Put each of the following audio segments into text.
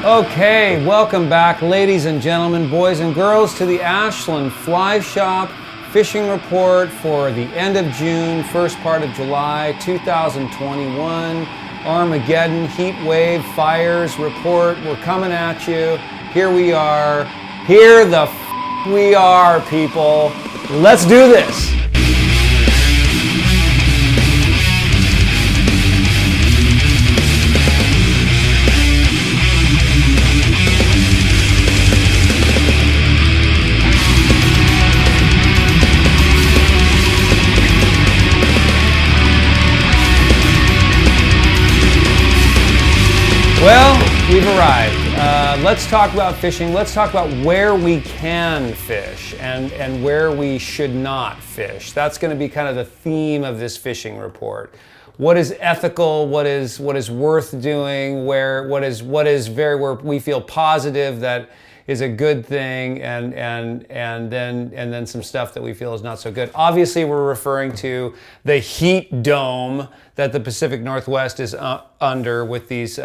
Okay, welcome back, ladies and gentlemen, boys and girls, to the Ashland Fly Shop Fishing Report for the end of June, first part of July, 2021. Armageddon, heat wave, fires report. We're coming at you. Here we are. Here the we are, people. Let's do this. Well, we've arrived. Let's talk about fishing. Let's talk about where we can fish and where we should not fish. That's going to be kind of the theme of this fishing report. What is ethical? What is worth doing? Where we feel positive that is a good thing, and then some stuff that we feel is not so good. Obviously, we're referring to the heat dome that the Pacific Northwest is under with these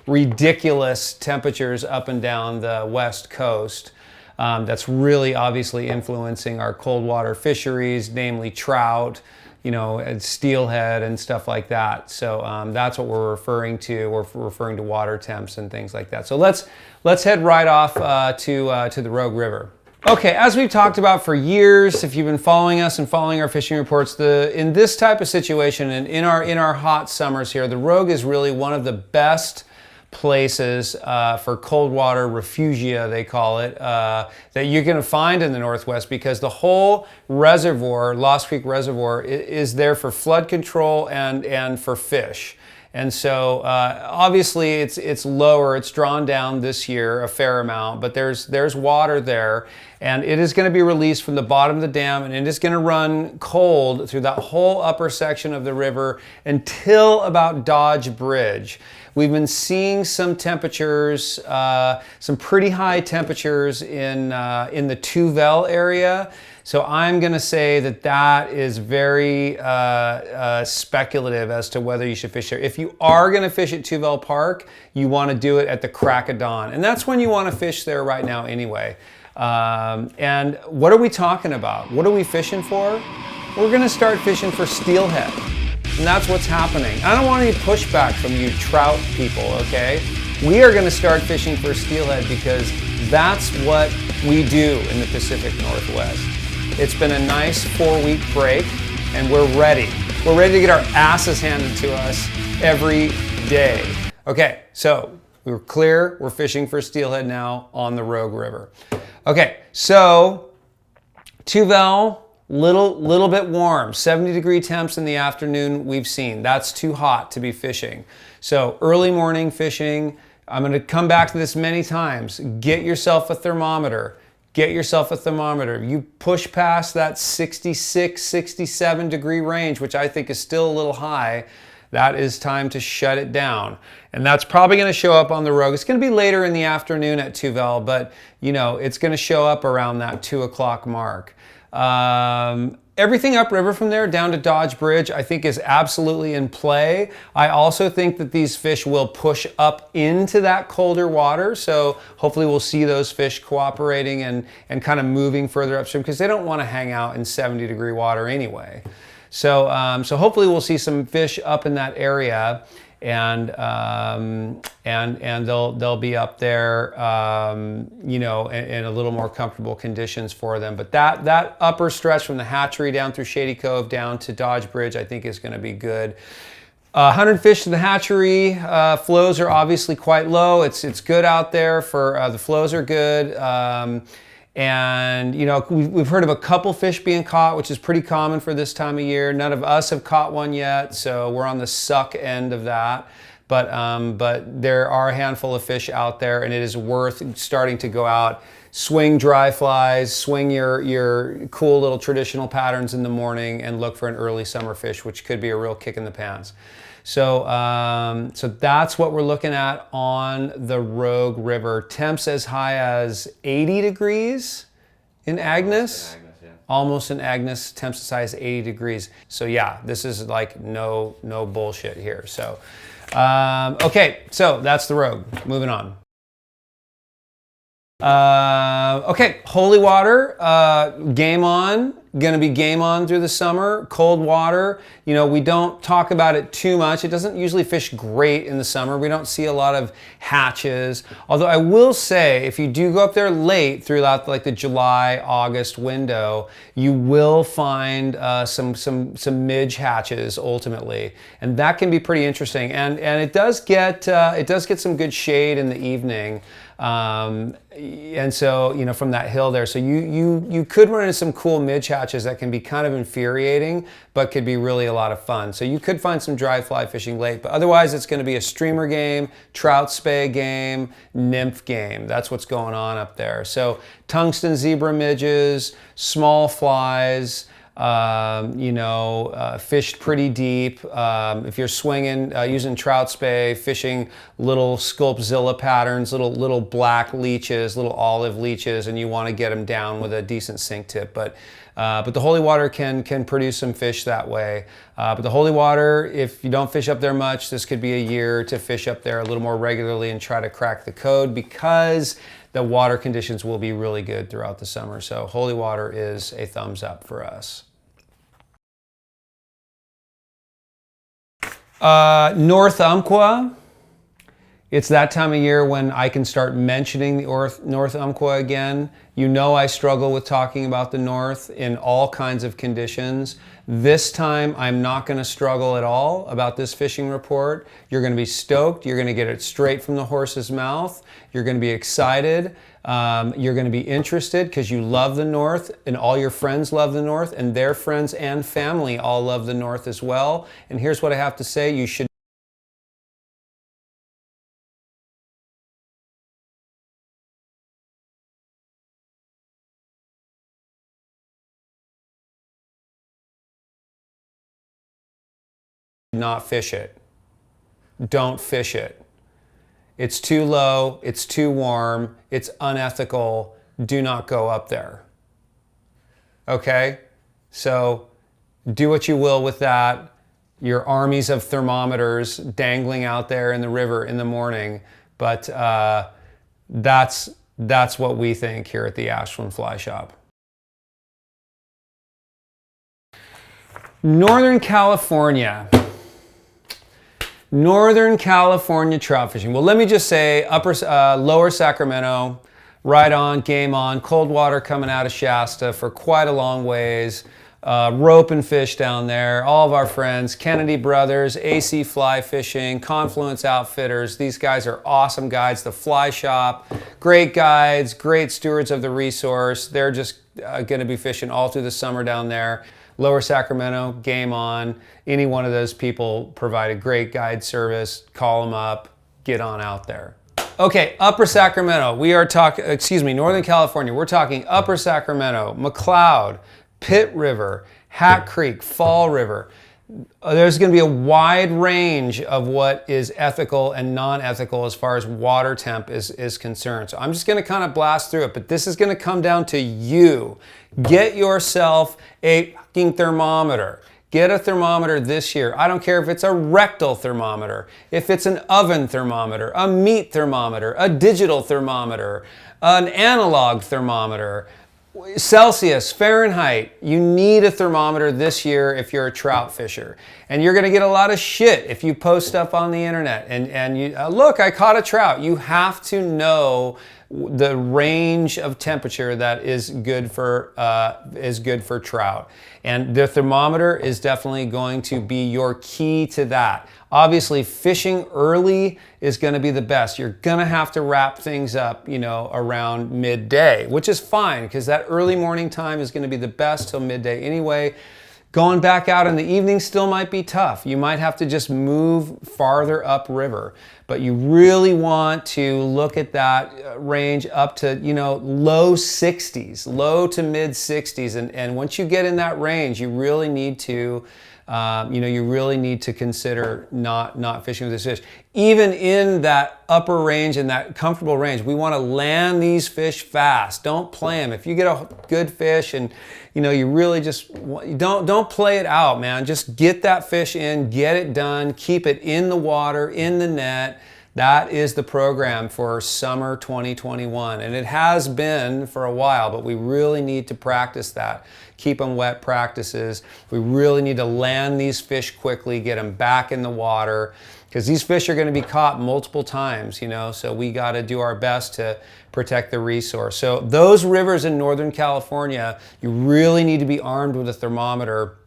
ridiculous temperatures up and down the West Coast. That's really obviously influencing our cold water fisheries, namely trout, and steelhead and stuff like that. So that's what we're referring to. We're referring to water temps and things like that. So let's head right off to the Rogue River. Okay, as we've talked about for years, if you've been following us and following our fishing reports, in this type of situation and in our hot summers here, the Rogue is really one of the best places for cold water refugia, they call it, that you're going to find in the Northwest, because the whole reservoir, Lost Creek Reservoir, is there for flood control and for fish. And so obviously it's lower, it's drawn down this year a fair amount, but there's water there, and it is going to be released from the bottom of the dam, and it is going to run cold through that whole upper section of the river until about Dodge Bridge. We've been seeing some temperatures, some pretty high temperatures in the Tuvelle area. So I'm going to say that is very speculative as to whether you should fish there. If you are going to fish at Tuvelle Park, you want to do it at the crack of dawn. And that's when you want to fish there right now anyway. And what are we talking about? What are we fishing for? We're going to start fishing for steelhead. And that's what's happening. I don't want any pushback from you trout people, okay? We are going to start fishing for steelhead because that's what we do in the Pacific Northwest. It's been a nice 4-week break, and we're ready. We're ready to get our asses handed to us every day. Okay, so we're clear. We're fishing for steelhead now on the Rogue River. Okay, so Tuvelle, little bit warm, 70-degree temps in the afternoon we've seen. That's too hot to be fishing. So early morning fishing, I'm going to come back to this many times. Get yourself a thermometer. Get yourself a thermometer. You push past that 66, 67 degree range, which I think is still a little high, that is time to shut it down. And that's probably going to show up on the Rogue. It's going to be later in the afternoon at Tuvelle, but it's going to show up around that 2 o'clock mark. Everything upriver from there down to Dodge Bridge, I think, is absolutely in play. I also think that these fish will push up into that colder water, so hopefully we'll see those fish cooperating and kind of moving further upstream, because they don't want to hang out in 70-degree water anyway. So hopefully we'll see some fish up in that area, and they'll be up there, in a little more comfortable conditions for them. But that upper stretch from the hatchery down through Shady Cove down to Dodge Bridge, I think, is going to be good. 100 fish to the hatchery. Flows are obviously quite low. It's good out there for the flows are good. And we've heard of a couple fish being caught, which is pretty common for this time of year. None of us have caught one yet, so we're on the suck end of that. But there are a handful of fish out there, and it is worth starting to go out, swing dry flies, swing your cool little traditional patterns in the morning, and look for an early summer fish, which could be a real kick in the pants. So that's what we're looking at on the Rogue River. Temps as high as 80 degrees in Agnes. Almost in Agnes, temps as high as 80 degrees. So yeah, this is like no bullshit here. So, okay, so that's the Rogue. Moving on. Okay, holy water, game on. Going to be game on through the summer. Cold water, you know, we don't talk about it too much. It doesn't usually fish great in the summer. We don't see a lot of hatches. Although I will say, if you do go up there late throughout like the July, August window, you will find some midge hatches ultimately, and that can be pretty interesting. And it does get some good shade in the evening. And so, you know, from that hill there, so you could run into some cool midge hatches that can be kind of infuriating, but could be really a lot of fun. So you could find some dry fly fishing late, but otherwise it's going to be a streamer game, trout spay game, nymph game. That's what's going on up there. So tungsten zebra midges, small flies, fished pretty deep. If you're swinging, using trout spay, fishing little Sculpzilla patterns, little black leeches, little olive leeches, and you want to get them down with a decent sink tip. But the holy water can produce some fish that way. But the holy water, if you don't fish up there much, this could be a year to fish up there a little more regularly and try to crack the code, because the water conditions will be really good throughout the summer. So holy water is a thumbs up for us. North Umpqua. It's that time of year when I can start mentioning the North Umpqua again. You know I struggle with talking about the North in all kinds of conditions. This time I'm not going to struggle at all about this fishing report. You're going to be stoked. You're going to get it straight from the horse's mouth. You're going to be excited. You're going to be interested because you love the North, and all your friends love the North, and their friends and family all love the North as well. And here's what I have to say. You should not fish it. Don't fish it. It's too low, it's too warm, it's unethical. Do not go up there. Okay? So do what you will with that. Your armies of thermometers dangling out there in the river in the morning. But that's what we think here at the Ashland Fly Shop. Northern California. Northern California trout fishing. Well, let me just say lower Sacramento, right on, game on, cold water coming out of Shasta for quite a long ways. Rope and fish down there. All of our friends, Kennedy Brothers, AC Fly Fishing, Confluence Outfitters. These guys are awesome guides. The Fly Shop, great guides, great stewards of the resource. They're just going to be fishing all through the summer down there. Lower Sacramento, game on. Any one of those people provide a great guide service. Call them up, get on out there. Okay, Upper Sacramento. We are talking, Northern California. We're talking Upper Sacramento, McCloud, Pitt River, Hat Creek, Fall River. There's going to be a wide range of what is ethical and non-ethical as far as water temp is concerned. So I'm just going to kind of blast through it, but this is going to come down to you. Get yourself a fucking thermometer. Get a thermometer this year. I don't care if it's a rectal thermometer, if it's an oven thermometer, a meat thermometer, a digital thermometer, an analog thermometer, Celsius, Fahrenheit. You need a thermometer this year if you're a trout fisher. And you're going to get a lot of shit if you post stuff on the internet. And you look, I caught a trout. You have to know the range of temperature that is good for trout. And the thermometer is definitely going to be your key to that. Obviously, fishing early is going to be the best. You're going to have to wrap things up, around midday, which is fine because that early morning time is going to be the best till midday anyway. Going back out in the evening still might be tough. You might have to just move farther upriver, but you really want to look at that range up to, low 60s, low to mid 60s. And once you get in that range, you really need to consider not fishing with this fish. Even in that upper range and that comfortable range, we want to land these fish fast. Don't play them. If you get a good fish and you really just don't play it out, man. Just get that fish in, get it done, keep it in the water, in the net. That is the program for summer 2021, and it has been for a while, but we really need to practice that. Keep them wet practices. We really need to land these fish quickly, get them back in the water, because these fish are going to be caught multiple times, you know, so we got to do our best to protect the resource. So those rivers in Northern California, you really need to be armed with a thermometer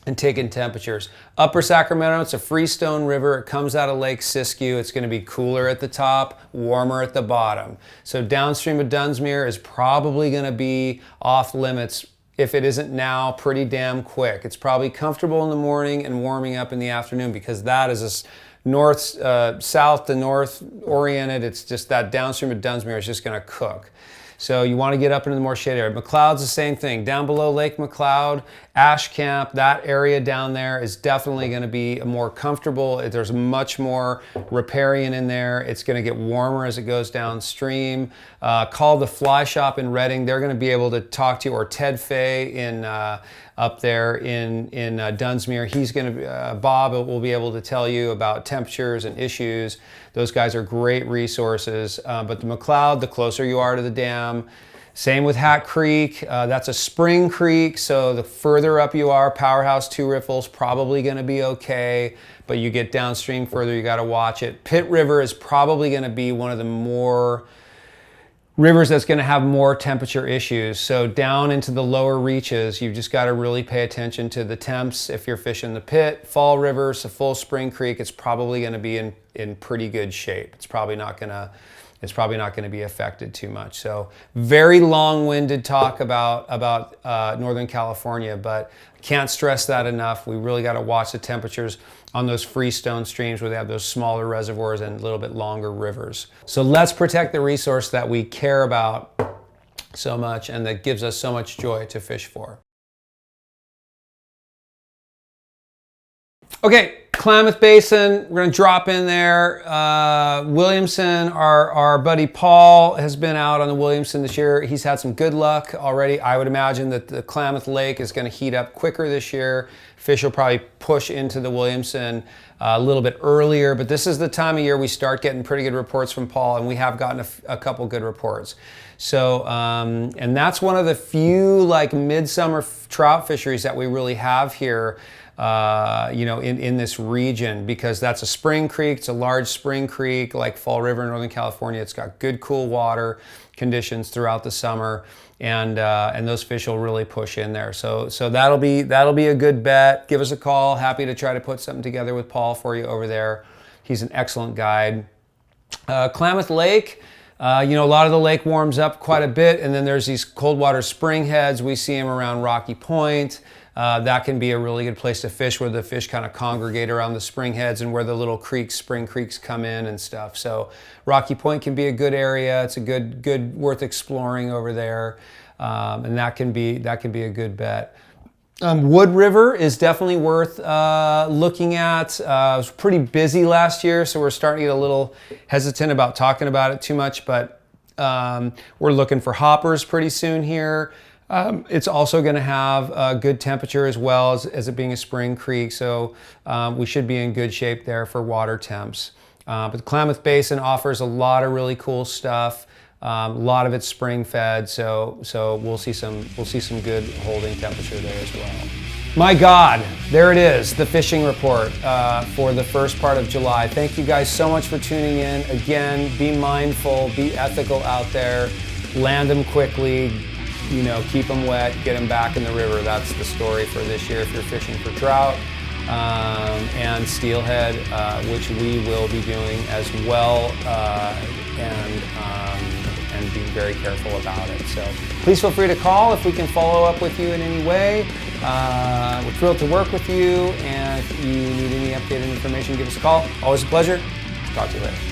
and taking temperatures. Upper Sacramento, it's a freestone river. It comes out of Lake Siskiyou. It's going to be cooler at the top, warmer at the bottom. So downstream of Dunsmuir is probably going to be off limits, if it isn't now, pretty damn quick. It's probably comfortable in the morning and warming up in the afternoon, because that is a south to north oriented. It's just that downstream of Dunsmuir is just going to cook. So you want to get up into the more shade area. McLeod's the same thing. Down below Lake McLeod, Ash Camp, that area down there is definitely going to be more comfortable. There's much more riparian in there. It's going to get warmer as it goes downstream. Call the Fly Shop in Redding. They're going to be able to talk to you, or Ted Fay in up there in Dunsmuir. He's going to, Bob will be able to tell you about temperatures and issues. Those guys are great resources. But the McLeod, the closer you are to the dam. Same with Hat Creek. That's a spring creek, so the further up you are, Powerhouse 2 riffles probably going to be okay, but you get downstream further, you got to watch it. Pitt River is probably going to be one of the more rivers that's going to have more temperature issues. So down into the lower reaches, you've just got to really pay attention to the temps. If you're fishing the Pitt, Fall River, so full Spring Creek, it's probably going to be in pretty good shape. It's probably not going to be affected too much. So very long-winded talk about Northern California, but can't stress that enough. We really got to watch the temperatures on those freestone streams where they have those smaller reservoirs and a little bit longer rivers. So let's protect the resource that we care about so much and that gives us so much joy to fish for. Okay, Klamath Basin, we're going to drop in there. Williamson, our buddy Paul has been out on the Williamson this year. He's had some good luck already. I would imagine that the Klamath Lake is going to heat up quicker this year. Fish will probably push into the Williamson a little bit earlier, but this is the time of year we start getting pretty good reports from Paul, and we have gotten a couple good reports. So, and that's one of the few like midsummer trout fisheries that we really have here. You know, in this region, because that's a spring creek. It's a large spring creek like Fall River in Northern California. It's got good cool water conditions throughout the summer, and those fish will really push in there. So that'll be a good bet. Give us a call. Happy to try to put something together with Paul for you over there. He's an excellent guide. Klamath Lake. You know, a lot of the lake warms up quite a bit, and then there's these cold water spring heads. We see them around Rocky Point. That can be a really good place to fish, where the fish kind of congregate around the spring heads and where the little creeks, spring creeks come in and stuff. So Rocky Point can be a good area. It's a good worth exploring over there, and that can be a good bet. Wood River is definitely worth looking at. It was pretty busy last year, so we're starting to get a little hesitant about talking about it too much, but we're looking for hoppers pretty soon here. It's also going to have good temperature as well as it being a spring creek, so we should be in good shape there for water temps. But the Klamath Basin offers a lot of really cool stuff. A lot of it's spring fed, so we'll see some good holding temperature there as well. My God, there it is, the fishing report for the first part of July. Thank you guys so much for tuning in. Again, be mindful, be ethical out there, land them quickly. You know, keep them wet, get them back in the river. That's the story for this year if you're fishing for trout and steelhead, which we will be doing as well, and being very careful about it. So please feel free to call if we can follow up with you in any way. We're thrilled to work with you, and if you need any updated information, give us a call. Always a pleasure. Talk to you later.